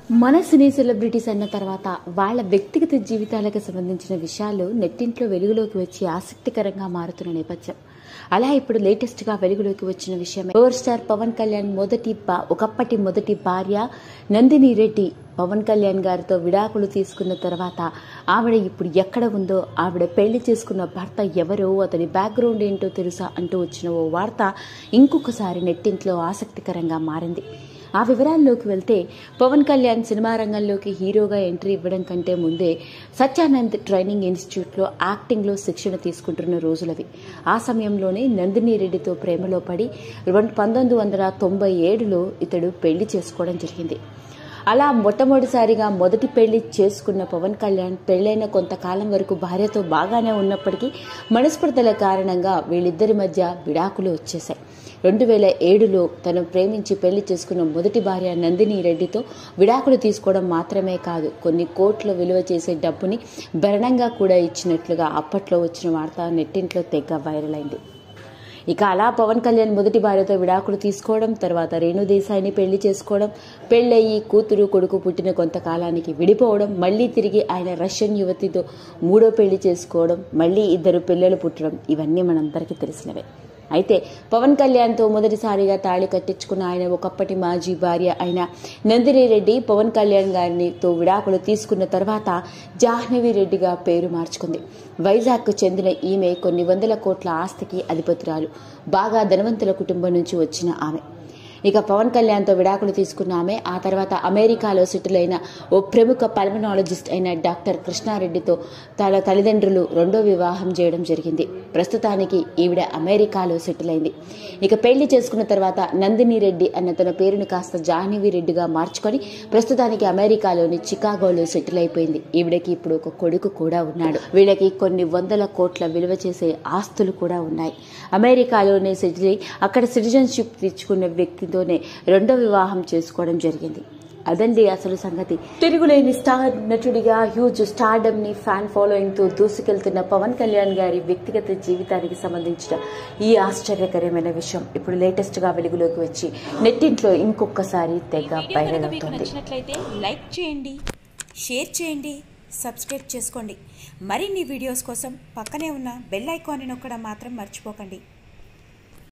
మన సినీ సెలబ్రిటీస్ అన్న తర్వాత వాళ్ళ వ్యక్తిగత జీవితాలకు సంబంధించిన విషయాలు నెట్టింట్లో వెలుగులోకి వచ్చి ఆసక్తికరంగా మారుతున్న నేపథ్యం. అలా ఇప్పుడు లేటెస్ట్ గా వెలుగులోకి వచ్చిన విషయమే పవర్ స్టార్ పవన్ కళ్యాణ్ ఒకప్పటి మొదటి భార్య నందిని రెడ్డి పవన్ కళ్యాణ్ గారితో విడాకులు తీసుకున్న తర్వాత ఆవిడ ఇప్పుడు ఎక్కడ ఉందో, ఆవిడ పెళ్లి చేసుకున్న భర్త ఎవరో, అతని బ్యాక్గ్రౌండ్ ఏంటో తెలుసా అంటూ వచ్చిన ఓ వార్త ఇంకొకసారి నెట్టింట్లో ఆసక్తికరంగా మారింది. ఆ వివరాల్లోకి వెళ్తే పవన్ కళ్యాణ్ సినిమా రంగంలోకి హీరోగా ఎంట్రీ ఇవ్వడం కంటే ముందే సత్యానంద్ ట్రైనింగ్ ఇన్స్టిట్యూట్లో యాక్టింగ్లో శిక్షణ తీసుకుంటున్న రోజులవి. ఆ సమయంలోనే నందిని రెడ్డితో ప్రేమలో పడి 1997లో ఇతడు పెళ్లి చేసుకోవడం జరిగింది. అలా మొట్టమొదటిసారిగా మొదటి పెళ్లి చేసుకున్న పవన్ కళ్యాణ్ పెళ్లైన కొంతకాలం వరకు భార్యతో బాగానే ఉన్నప్పటికీ మనస్పర్ధల కారణంగా వీళ్ళిద్దరి మధ్య విడాకులు వచ్చేశాయి. 2007లో తను ప్రేమించి పెళ్లి చేసుకున్న మొదటి భార్య నందిని రెడ్డితో విడాకులు తీసుకోవడం మాత్రమే కాదు, కొన్ని కోట్ల విలువ చేసే డబ్బుని భరణంగా కూడా ఇచ్చినట్లుగా అప్పట్లో వచ్చిన వార్త నెట్టింట్లో తెగ వైరల్ అయింది. ఇక అలా పవన్ కళ్యాణ్ మొదటి భార్యతో విడాకులు తీసుకోవడం, తర్వాత రేణు దేశాయిని పెళ్లి చేసుకోవడం, పెళ్లయ్యి కూతురు కొడుకు పుట్టిన కొంతకాలానికి విడిపోవడం, మళ్లీ తిరిగి ఆయన రష్యన్ యువతితో మూడో పెళ్లి చేసుకోవడం, మళ్లీ 2 పిల్లలు పుట్టడం, ఇవన్నీ మనందరికీ తెలిసినవే. అయితే పవన్ కళ్యాణ్తో మొదటిసారిగా తాళి కట్టించుకున్న ఆయన ఒకప్పటి మాజీ భార్య అయిన నందిని రెడ్డి పవన్ కళ్యాణ్ గారితో విడాకులు తీసుకున్న తర్వాత జాహ్నవి రెడ్డిగా పేరు మార్చుకుంది. వైజాగ్కు చెందిన ఈమె కొన్ని వందల కోట్ల ఆస్తికి అధిపతురాలు, బాగా ధనవంతుల కుటుంబం నుంచి వచ్చిన ఆమె. ఇక పవన్ కళ్యాణ్తో విడాకులు తీసుకున్న ఆమె ఆ తర్వాత అమెరికాలో సెటిల్ అయిన ఓ ప్రముఖ పల్మనాలజిస్ట్ అయిన డాక్టర్ కృష్ణారెడ్డితో తన తల్లిదండ్రులు రెండో వివాహం చేయడం జరిగింది. ప్రస్తుతానికి ఈవిడ అమెరికాలో సెటిల్ అయింది. ఇక పెళ్లి చేసుకున్న తర్వాత నందిని రెడ్డి అన్న తన పేరును కాస్త జాహ్నవి రెడ్డిగా మార్చుకొని ప్రస్తుతానికి అమెరికాలోని చికాగోలో సెటిల్ అయిపోయింది. ఈవిడకి ఇప్పుడు ఒక కొడుకు కూడా ఉన్నాడు. వీళ్ళకి కొన్ని వందల కోట్ల విలువ చేసే ఆస్తులు కూడా ఉన్నాయి. అమెరికాలోనే సెటిల్ అయి అక్కడ సిటిజన్షిప్ తెచ్చుకున్న వ్యక్తితోనే రెండో వివాహం చేసుకోవడం జరిగింది. అదండి అసలు సంగతి. తిరుగులేని స్టార్ నటుడిగా హ్యూజ్ స్టార్డమ్ ని ఫ్యాన్ ఫాలోయింగ్ తో దూసుకెళ్తున్న పవన్ కళ్యాణ్ గారి వ్యక్తిగత జీవితానికి సంబంధించిన ఈ ఆశ్చర్యకరమైన విషయం ఇప్పుడు లేటెస్ట్ గా వెలుగులోకి వచ్చి నెట్టింట్లో ఇంకొకసారి తెగ వైరల్ అవుతుంది. నచ్చినట్లయితే లైక్ చేయండి, షేర్ చేయండి, సబ్స్క్రైబ్ చేసుకోండి. మరిన్ని వీడియోస్ కోసం పక్కనే ఉన్న బెల్ ఐకాన్ని నొక్కడం మాత్రం మర్చిపోకండి.